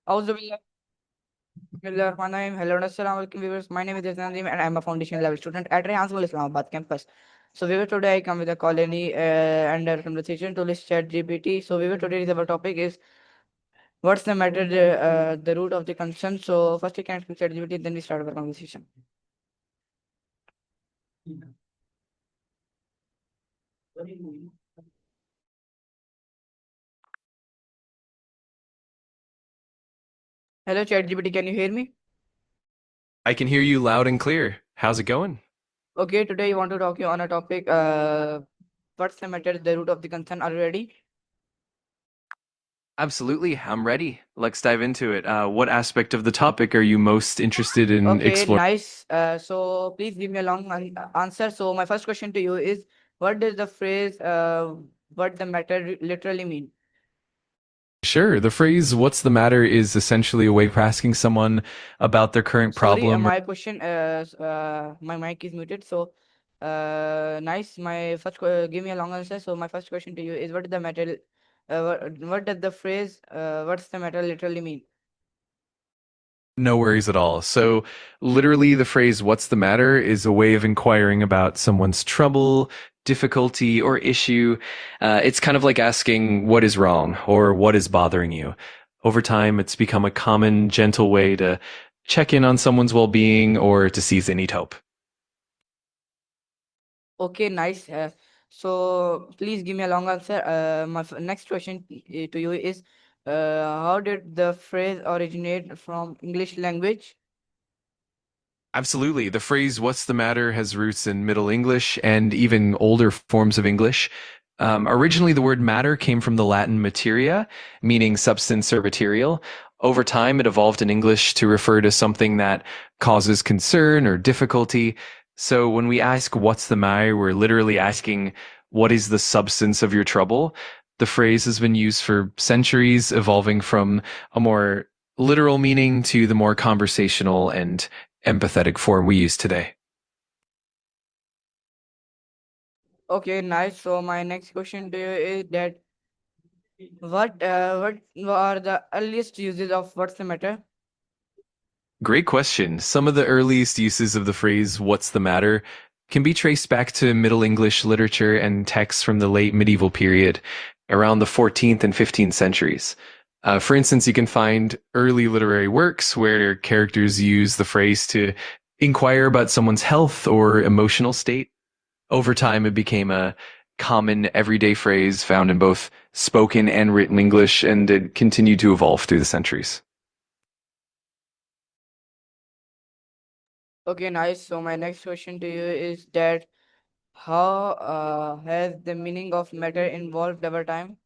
أعوذ بالله بسم الله الرحمن الرحيم. Hello and assalamu alaikum viewers. My name is Rehan and I'm a foundation level student at Rehan's Islamabad campus. So viewer, today I come with a colony and a conversation to list ChatGPT. So viewer, today's our topic is what's the matter, the root of the concern. So first we can ask ChatGPT, then we start our conversation. Hello ChatGPT, can you hear me? I can hear you loud and clear. How's it going? Okay, today I want to talk you on a topic. What's the matter, the root of the concern? Are you ready? Absolutely, I'm ready. Let's dive into it. What aspect of the topic are you most interested in Okay, exploring? nice. So please give me a long answer. So my first question to you is, what does the phrase "what the matter" literally mean? Sure, the phrase "what's the matter" is essentially a way of asking someone about their current Sorry, problem. my question. My mic is muted. So, nice. My first, give me a long answer. So my first question to you is, what is the matter? What does the phrase "what's the matter" literally mean? No worries at all. So, literally, the phrase "what's the matter" is a way of inquiring about someone's trouble, difficulty, or issue. It's kind of like asking what is wrong or what is bothering you. Over time, it's become a common, gentle way to check in on someone's well being or to see if they need help. Okay, nice. So please give me a long answer. My next question to you is, how did the phrase originate from English language? Absolutely. The phrase "what's the matter" has roots in Middle English and even older forms of English. Originally, the word matter came from the Latin materia, meaning substance or material. Over time, it evolved in English to refer to something that causes concern or difficulty. So when we ask "what's the matter," we're literally asking what is the substance of your trouble. The phrase has been used for centuries, evolving from a more literal meaning to the more conversational and empathetic form we use today. Okay, nice. So my next question to you is that what are the earliest uses of "what's the matter"? Great question. Some of the earliest uses of the phrase "what's the matter" can be traced back to Middle English literature and texts from the late medieval period, around the 14th and 15th centuries. For instance, you can find early literary works where characters use the phrase to inquire about someone's health or emotional state. Over time, it became a common everyday phrase found in both spoken and written English, and it continued to evolve through the centuries. Okay, nice. So my next question to you is that how has the meaning of matter evolved over time?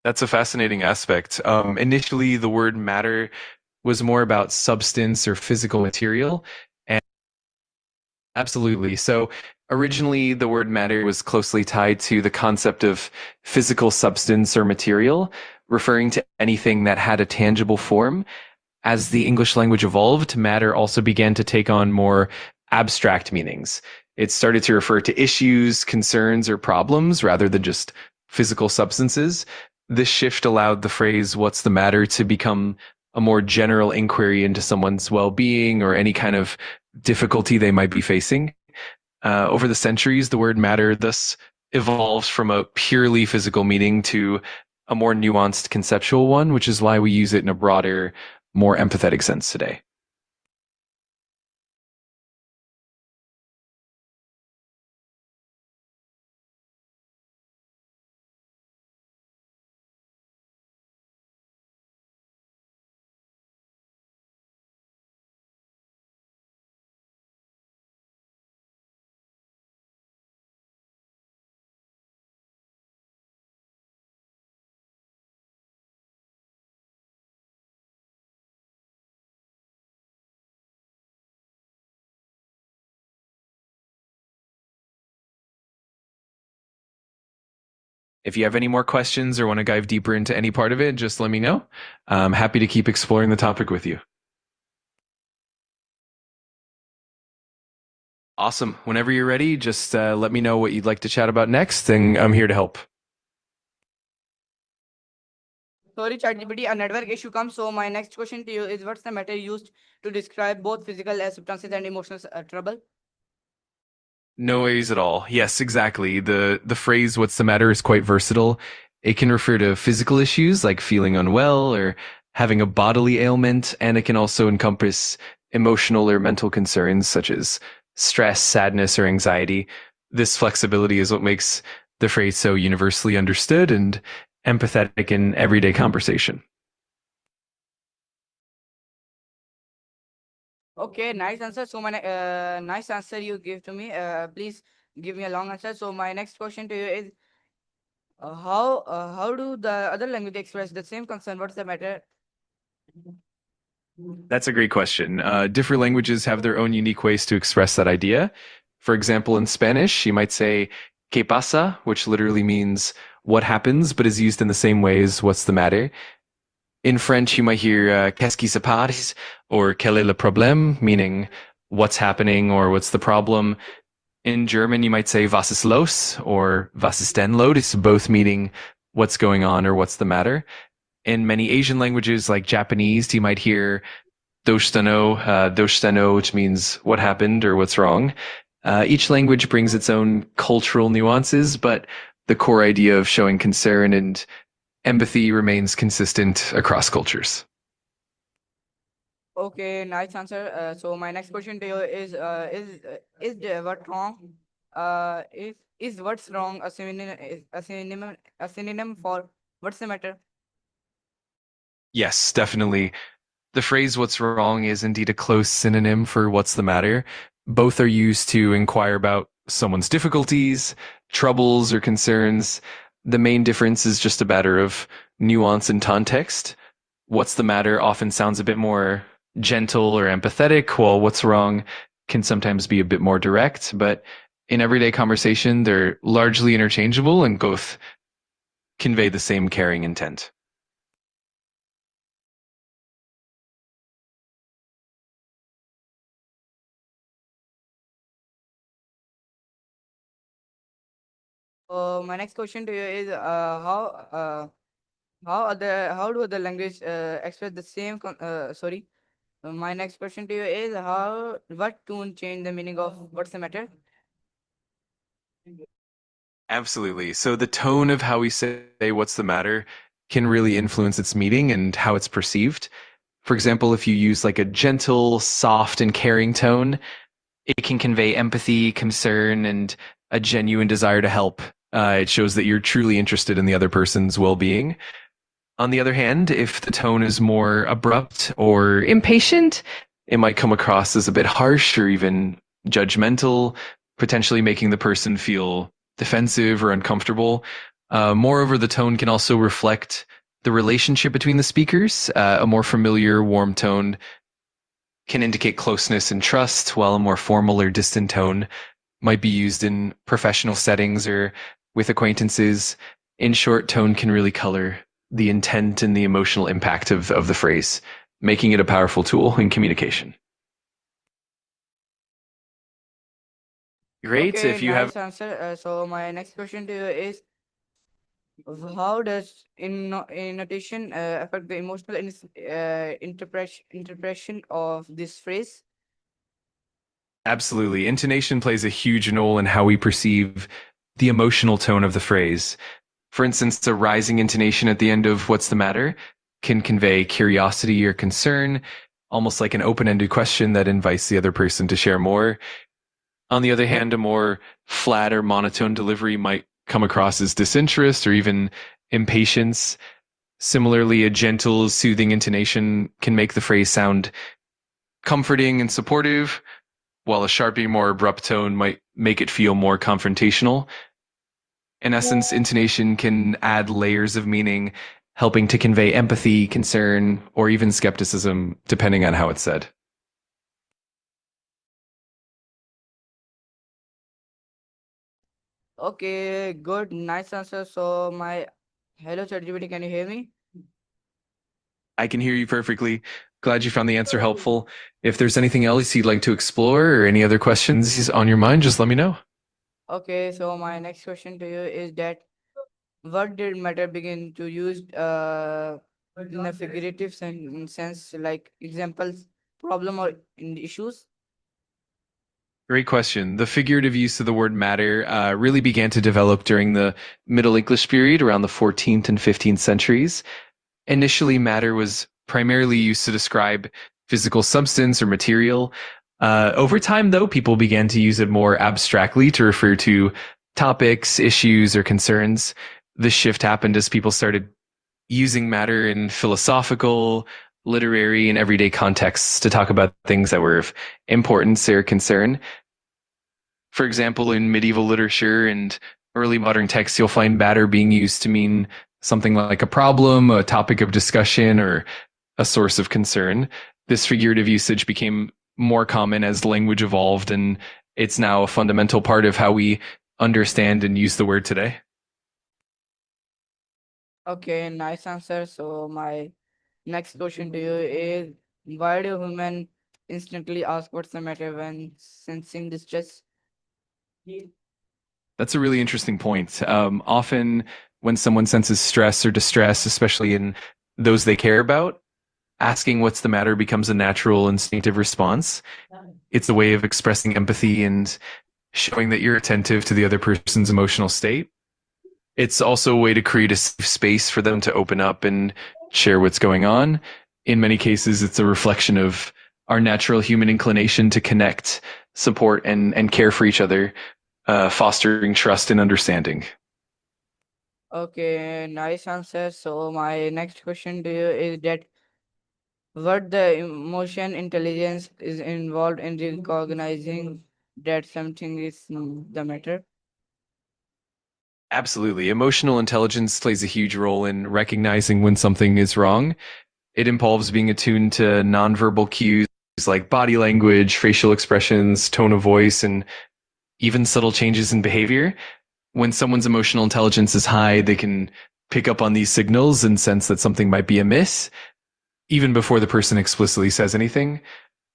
That's a fascinating aspect. Initially, the word matter was more about substance or physical material. And absolutely. So originally, the word matter was closely tied to the concept of physical substance or material, referring to anything that had a tangible form. As the English language evolved, matter also began to take on more abstract meanings. It started to refer to issues, concerns, or problems rather than just physical substances. This shift allowed the phrase "what's the matter" to become a more general inquiry into someone's well being or any kind of difficulty they might be facing. Over the centuries, the word matter thus evolves from a purely physical meaning to a more nuanced conceptual one, which is why we use it in a broader, more empathetic sense today. If you have any more questions or want to dive deeper into any part of it, just let me know. I'm happy to keep exploring the topic with you. Awesome. Whenever you're ready, just let me know what you'd like to chat about next, and I'm here to help. Sorry, ChatGPT, a network issue comes. So my next question to you is, what's the matter used to describe both physical substances and emotional trouble? No worries at all. Yes, exactly. The phrase "what's the matter" is quite versatile. It can refer to physical issues like feeling unwell or having a bodily ailment, and it can also encompass emotional or mental concerns such as stress, sadness, or anxiety. This flexibility is what makes the phrase so universally understood and empathetic in everyday conversation. Okay, nice answer. So my nice answer you give to me. Please give me a long answer. So my next question to you is, how do the other language express the same concern? What's the matter? That's a great question. Different languages have their own unique ways to express that idea. For example, in Spanish, you might say "qué pasa," which literally means "what happens," but is used in the same way as "what's the matter." In French, you might hear "qu'est-ce qui se passe" or "quel est le problème," meaning "what's happening" or "what's the problem." In German, you might say "was ist los" or "was ist denn los," both meaning "what's going on" or "what's the matter." In many Asian languages like Japanese, you might hear doshitano, which means what happened or what's wrong. Each language brings its own cultural nuances, but the core idea of showing concern and empathy remains consistent across cultures. Okay, nice answer. So my next question to you is what wrong? Is what's wrong a synonym for what's the matter? Yes, definitely. The phrase "what's wrong" is indeed a close synonym for "what's the matter." Both are used to inquire about someone's difficulties, troubles, or concerns. The main difference is just a matter of nuance and context. "What's the matter" often sounds a bit more gentle or empathetic, while "what's wrong" can sometimes be a bit more direct. But in everyday conversation, they're largely interchangeable and both convey the same caring intent. My next question to you is, how do other language express the same sorry. My next question to you is, what tune change the meaning of what's the matter? Absolutely. So the tone of how we say "what's the matter" can really influence its meaning and how it's perceived. For example, if you use like a gentle, soft, and caring tone, it can convey empathy, concern, and a genuine desire to help. It shows that you're truly interested in the other person's well-being. On the other hand, if the tone is more abrupt or impatient, it might come across as a bit harsh or even judgmental, potentially making the person feel defensive or uncomfortable. Moreover, the tone can also reflect the relationship between the speakers. A more familiar, warm tone can indicate closeness and trust, while a more formal or distant tone might be used in professional settings or with acquaintances. In short, tone can really color the intent and the emotional impact of the phrase, making it a powerful tool in communication. Great. Okay, If you have nice answer. So my next question to you is, how does intonation affect the emotional interpretation of this phrase? absolutely, intonation plays a huge role in how we perceive the emotional tone of the phrase. For instance, a rising intonation at the end of "what's the matter" can convey curiosity or concern, almost like an open-ended question that invites the other person to share more. On the other hand, a more flat or monotone delivery might come across as disinterest or even impatience. Similarly, a gentle, soothing intonation can make the phrase sound comforting and supportive, while a sharply more abrupt tone might make it feel more confrontational. In essence, intonation can add layers of meaning, helping to convey empathy, concern, or even skepticism, depending on how it's said. Okay, good, nice answer. So my hello ChatGPT, can you hear me? I can hear you perfectly. Glad you found the answer helpful. If there's anything else you'd like to explore or any other questions on your mind, just let me know. Okay, so my next question to you is that, what did matter begin to use? in a figurative sense, like examples, problem or in issues? Great question. The figurative use of the word matter really began to develop during the Middle English period around the 14th and 15th centuries. Initially, matter was primarily used to describe physical substance or material. Over time, though, people began to use it more abstractly to refer to topics, issues, or concerns. This shift happened as people started using matter in philosophical, literary, and everyday contexts to talk about things that were of importance or concern. For example, in medieval literature and early modern texts, you'll find matter being used to mean something like a problem, a topic of discussion, or a source of concern. This figurative usage became more common as language evolved, and it's now a fundamental part of how we understand and use the word today. Okay, nice answer. So my next question to you is, why do humans instantly ask what's the matter when sensing distress? That's a really interesting point. Often, when someone senses stress or distress, especially in those they care about, asking what's the matter becomes a natural instinctive response. It's a way of expressing empathy and showing that you're attentive to the other person's emotional state. It's also a way to create a safe space for them to open up and share what's going on. In many cases, it's a reflection of our natural human inclination to connect, support, and care for each other, fostering trust and understanding. Okay, nice answer. So my next question to you is that what the emotion intelligence is involved in recognizing that something is the matter? Absolutely. Emotional intelligence plays a huge role in recognizing when something is wrong. It involves being attuned to nonverbal cues like body language, facial expressions, tone of voice, and even subtle changes in behavior. When someone's emotional intelligence is high, they can pick up on these signals and sense that something might be amiss, even before the person explicitly says anything.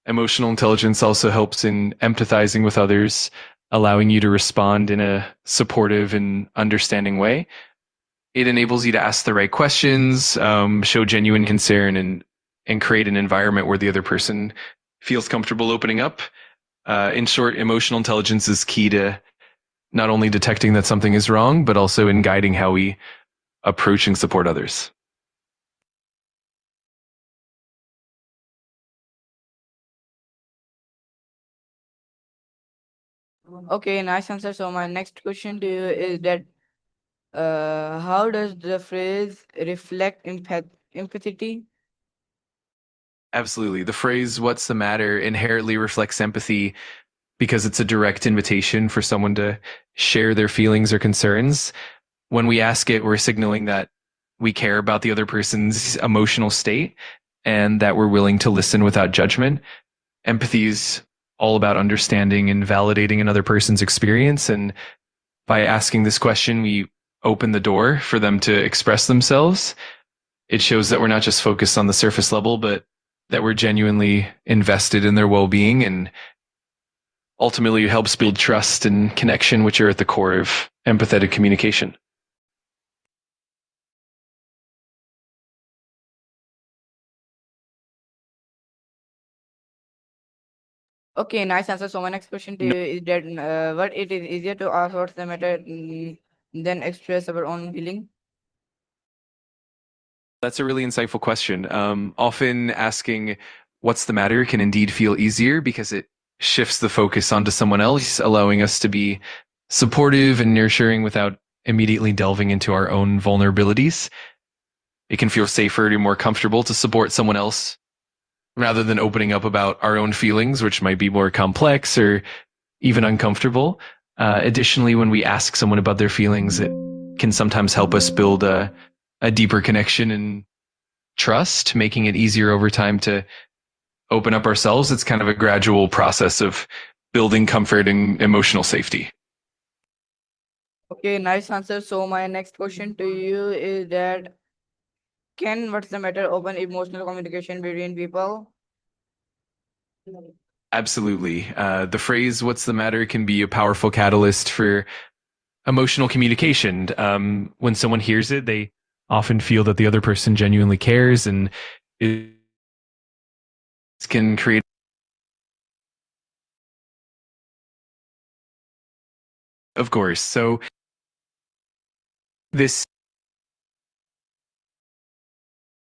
Emotional intelligence also helps in empathizing with others, allowing you to respond in a supportive and understanding way. It enables you to ask the right questions, show genuine concern, and create an environment where the other person feels comfortable opening up. In short, emotional intelligence is key to not only detecting that something is wrong, but also in guiding how we approach and support others. Okay, nice answer. So my next question to you is that how does the phrase reflect empathy? Absolutely. The phrase, what's the matter, inherently reflects empathy because it's a direct invitation for someone to share their feelings or concerns. When we ask it, we're signaling that we care about the other person's emotional state and that we're willing to listen without judgment. Empathy is all about understanding and validating another person's experience. And by asking this question, we open the door for them to express themselves. It shows that we're not just focused on the surface level, but that we're genuinely invested in their well-being, and ultimately it helps build trust and connection, which are at the core of empathetic communication. Okay, nice answer. So my next question to you is that what it is easier to ask what's the matter than express our own feeling? That's a really insightful question. Often asking what's the matter can indeed feel easier because it shifts the focus onto someone else, allowing us to be supportive and nurturing without immediately delving into our own vulnerabilities. It can feel safer and more comfortable to support someone else rather than opening up about our own feelings, which might be more complex or even uncomfortable. Additionally, when we ask someone about their feelings, it can sometimes help us build a deeper connection and trust, making it easier over time to open up ourselves. It's kind of a gradual process of building comfort and emotional safety. Okay, nice answer. So my next question to you is that can what's the matter open emotional communication between people? Absolutely. The phrase, what's the matter, can be a powerful catalyst for emotional communication. When someone hears it, they often feel that the other person genuinely cares, and it can create, of course. So this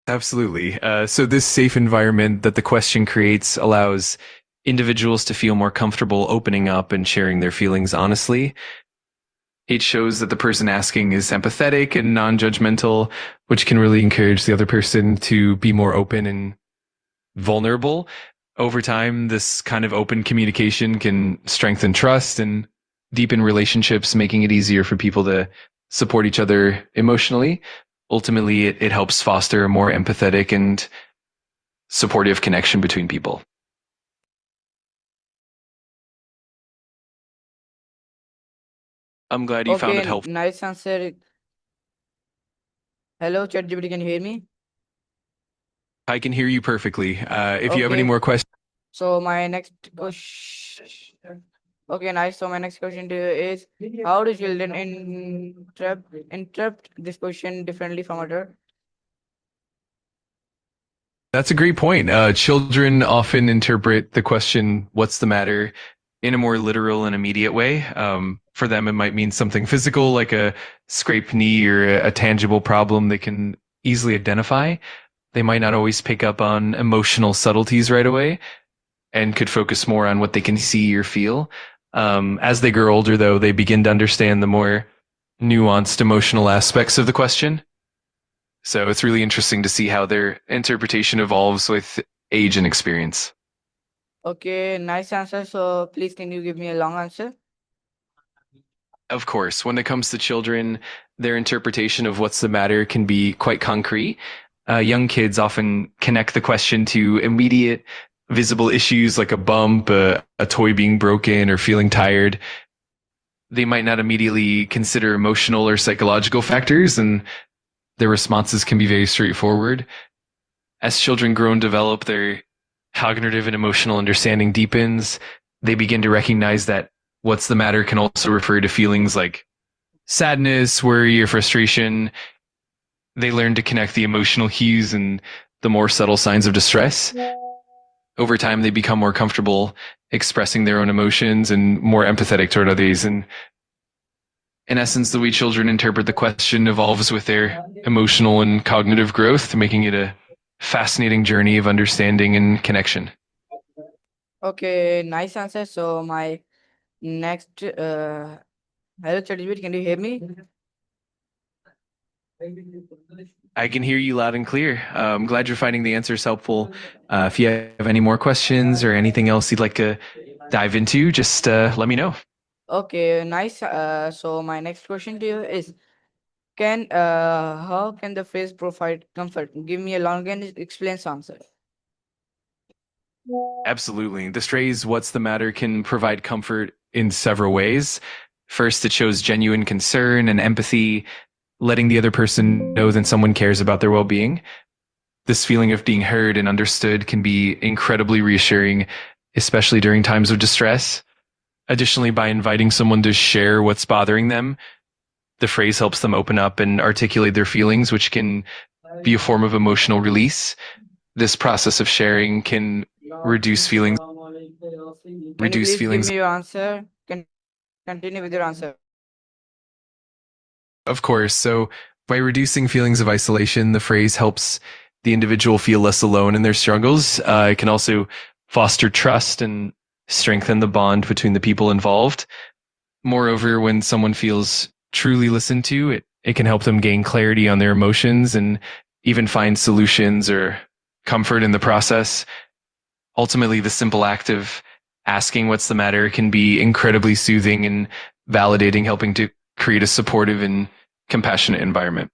absolutely. So this safe environment that the question creates allows individuals to feel more comfortable opening up and sharing their feelings honestly. It shows that the person asking is empathetic and non-judgmental, which can really encourage the other person to be more open and vulnerable. Over time, this kind of open communication can strengthen trust and deepen relationships, making it easier for people to support each other emotionally. Ultimately, it helps foster a more empathetic and supportive connection between people. I'm glad you found it Okay, helpful. nice answer. Hello, ChatGPT, can you hear me? I can hear you perfectly. If you have any Okay, more questions, so my next question. Okay, nice. So my next question to you is, how do children interpret this question differently from other? that's a great point. Children often interpret the question, what's the matter, in a more literal and immediate way. For them, it might mean something physical, like a scraped knee or a tangible problem they can easily identify. They might not always pick up on emotional subtleties right away and could focus more on what they can see or feel. As they grow older, though, they begin to understand the more nuanced emotional aspects of the question. So it's really interesting to see how their interpretation evolves with age and experience. Okay, nice answer. So please, can you give me a long answer? Of course, when it comes to children, their interpretation of what's the matter can be quite concrete. Young kids often connect the question to immediate, visible issues like a bump, a toy being broken, or feeling tired. They might not immediately consider emotional or psychological factors, and their responses can be very straightforward. As children grow and develop, their cognitive and emotional understanding deepens. They begin to recognize that what's the matter can also refer to feelings like sadness, worry, or frustration. They learn to connect the emotional cues and the more subtle signs of distress. Over time, they become more comfortable expressing their own emotions and more empathetic toward others. And in essence, the way children interpret the question evolves with their emotional and cognitive growth, making it a fascinating journey of understanding and connection. Okay, nice answer. So my next, hello, ChatGPT, can you hear me? I can hear you loud and clear. I'm glad you're finding the answers helpful. If you have any more questions or anything else you'd like to dive into, just let me know. Okay, nice. So my next question to you is, can how can the phrase provide comfort? Give me a long and explain answer. Absolutely. The phrase, what's the matter, can provide comfort in several ways. First, it shows genuine concern and empathy, letting the other person know that someone cares about their well being. This feeling of being heard and understood can be incredibly reassuring, especially during times of distress. Additionally, by inviting someone to share what's bothering them, the phrase helps them open up and articulate their feelings, which can be a form of emotional release. This process of sharing can reduce feelings, Can you reduce please give feelings. me your answer? Can continue with your answer. Of course. So by reducing feelings of isolation, the phrase helps the individual feel less alone in their struggles. It can also foster trust and strengthen the bond between the people involved. Moreover, when someone feels truly listened to, it can help them gain clarity on their emotions and even find solutions or comfort in the process. Ultimately, the simple act of asking what's the matter can be incredibly soothing and validating, helping to create a supportive and compassionate environment.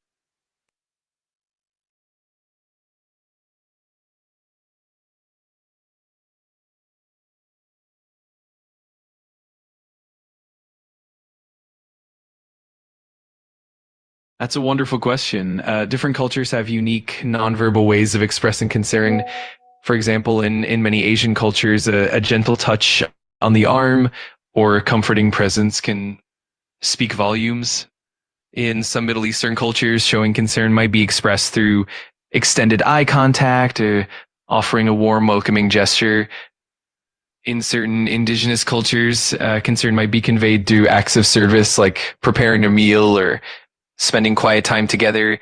That's a wonderful question. Different cultures have unique nonverbal ways of expressing concern. For example, in many Asian cultures, a gentle touch on the arm or a comforting presence can speak volumes. In some Middle Eastern cultures, showing concern might be expressed through extended eye contact or offering a warm, welcoming gesture. In certain indigenous cultures, concern might be conveyed through acts of service like preparing a meal or spending quiet time together.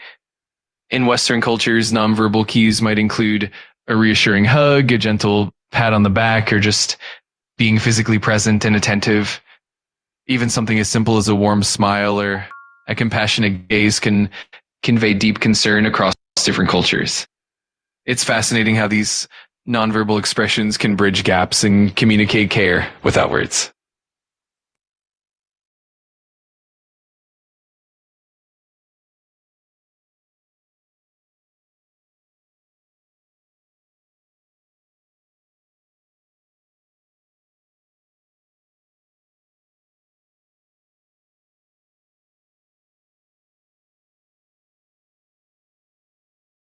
In Western cultures, nonverbal cues might include a reassuring hug, a gentle pat on the back, or just being physically present and attentive. Even something as simple as a warm smile or a compassionate gaze can convey deep concern across different cultures. It's fascinating how these nonverbal expressions can bridge gaps and communicate care without words.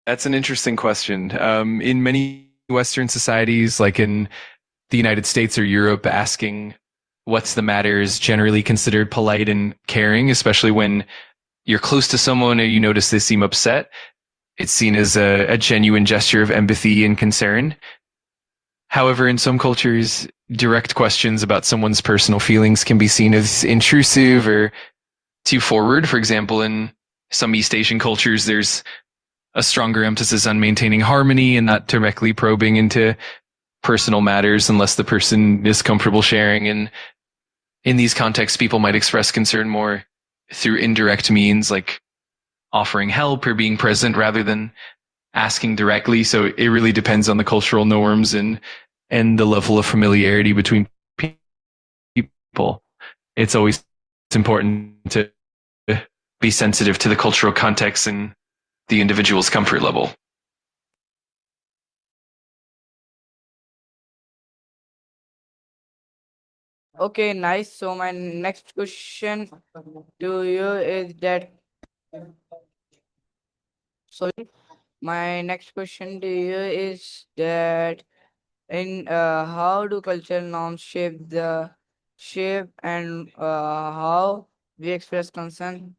That's an interesting question. In many Western societies, like in the United States or Europe, asking what's the matter is generally considered polite and caring, especially when you're close to someone or you notice they seem upset. It's seen as a genuine gesture of empathy and concern. However, in some cultures, direct questions about someone's personal feelings can be seen as intrusive or too forward. For example, in some East Asian cultures, there's a stronger emphasis on maintaining harmony and not directly probing into personal matters unless the person is comfortable sharing. And in these contexts, people might express concern more through indirect means like offering help or being present rather than asking directly. So it really depends on the cultural norms and the level of familiarity between people. It's always important to be sensitive to the cultural context and the individual's comfort level. Okay, nice. So my next question to you is that sorry, my next question to you is that in how do cultural norms shape and how we express concern?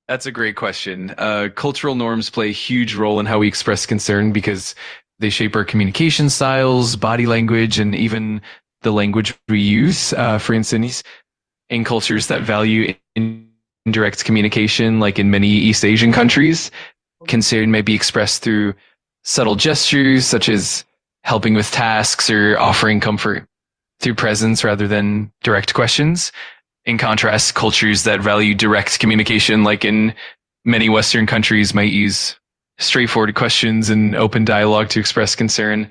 That's a great question. Cultural norms play a huge role in how we express concern because they shape our communication styles, body language, and even the language we use. For instance, in cultures that value indirect communication, like in many East Asian countries, concern may be expressed through subtle gestures such as helping with tasks or offering comfort through presence rather than direct questions. In contrast, cultures that value direct communication, like in many Western countries, might use straightforward questions and open dialogue to express concern.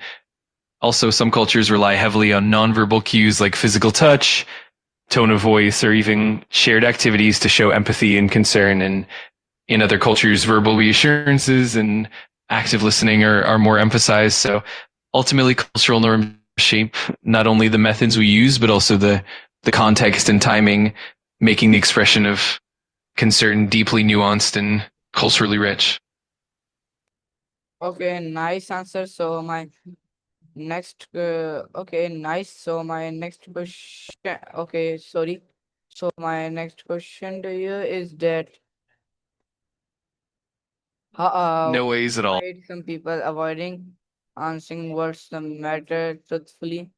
Also, some cultures rely heavily on nonverbal cues like physical touch, tone of voice, or even shared activities to show empathy and concern. And in other cultures, verbal reassurances and active listening are more emphasized. So ultimately, cultural norms shape not only the methods we use, but also the context and timing, making the expression of concern deeply nuanced and culturally rich. Okay, nice answer. So my okay, nice. So my next question, okay, sorry. So my next question to you is that No ways at all. why some people avoiding answering what's the matter truthfully?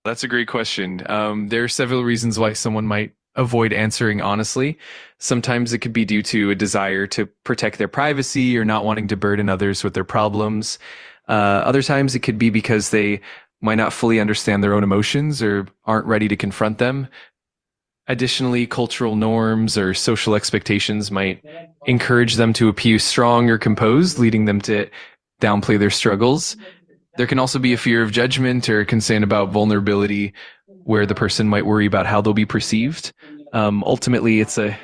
That's a great question. There are several reasons why someone might avoid answering honestly. Sometimes it could be due to a desire to protect their privacy or not wanting to burden others with their problems. Other times it could be because they might not fully understand their own emotions or aren't ready to confront them. Additionally, cultural norms or social expectations might encourage them to appear strong or composed, leading them to downplay their struggles. There can also be a fear of judgment or concern about vulnerability, where the person might worry about how they'll be perceived. Ultimately, it's a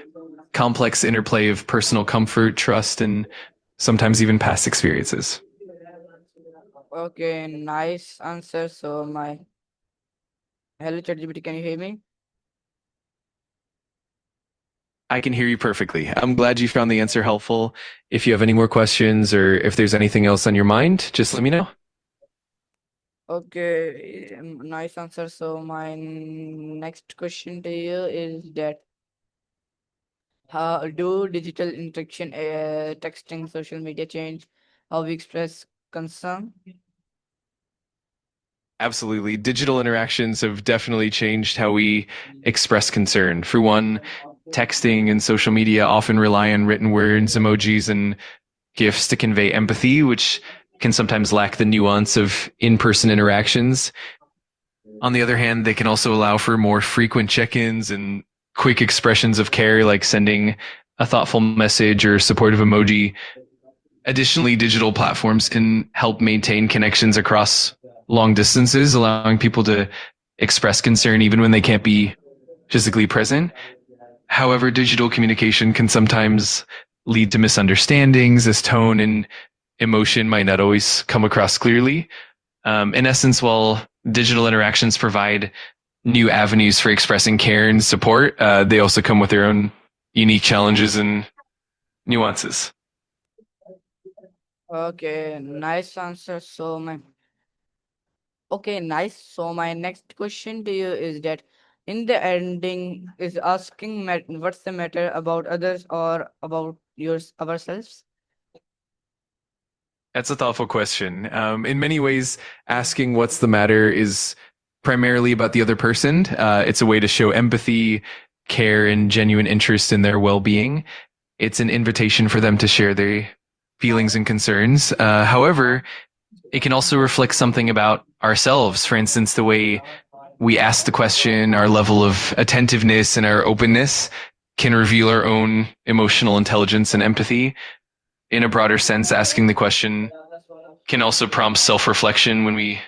complex interplay of personal comfort, trust, and sometimes even past experiences. Okay, nice answer. So my hello ChatGPT, can you hear me? I can hear you perfectly. I'm glad you found the answer helpful. If you have any more questions or if there's anything else on your mind, just let me know. Okay, nice answer. So my next question to you is that how do digital interaction, texting, social media change how we express concern? Absolutely. Digital interactions have definitely changed how we express concern. For one, texting and social media often rely on written words, emojis, and GIFs to convey empathy, which can sometimes lack the nuance of in person interactions. On the other hand, they can also allow for more frequent check ins and quick expressions of care, like sending a thoughtful message or supportive emoji. Additionally, digital platforms can help maintain connections across long distances, allowing people to express concern even when they can't be physically present. However, digital communication can sometimes lead to misunderstandings as tone and emotion might not always come across clearly. In essence, while digital interactions provide new avenues for expressing care and support, they also come with their own unique challenges and nuances. Okay, nice answer. So my next question to you is that in the ending is asking what's the matter about others or about ourselves? That's a thoughtful question. In many ways, asking what's the matter is primarily about the other person. It's a way to show empathy, care, and genuine interest in their well being. It's an invitation for them to share their feelings and concerns. However, it can also reflect something about ourselves. For instance, the way we ask the question, our level of attentiveness and our openness can reveal our own emotional intelligence and empathy. In a broader sense, asking the question can also prompt self reflection when we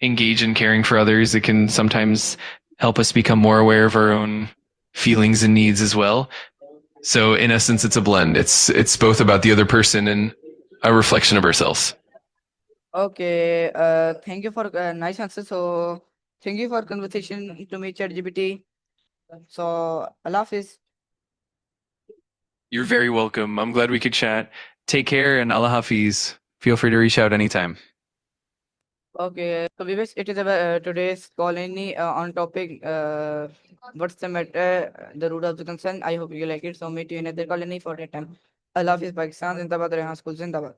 engage in caring for others. It can sometimes help us become more aware of our own feelings and needs as well. So in essence, it's a blend. It's both about the other person and a reflection of ourselves. Okay, thank you for nice answer. So thank you for conversation to me, ChatGPT. So Allah Hafiz. You're very welcome. I'm glad we could chat. Take care and Allah Hafiz. Feel free to reach out anytime. Okay, so viewers, it is about today's colony on topic. What's the matter? The root of the concern. I hope you like it. So meet you in another colony for that time. Allah Hafiz, Pakistan, Zindabad, Rehan School, Zindabad.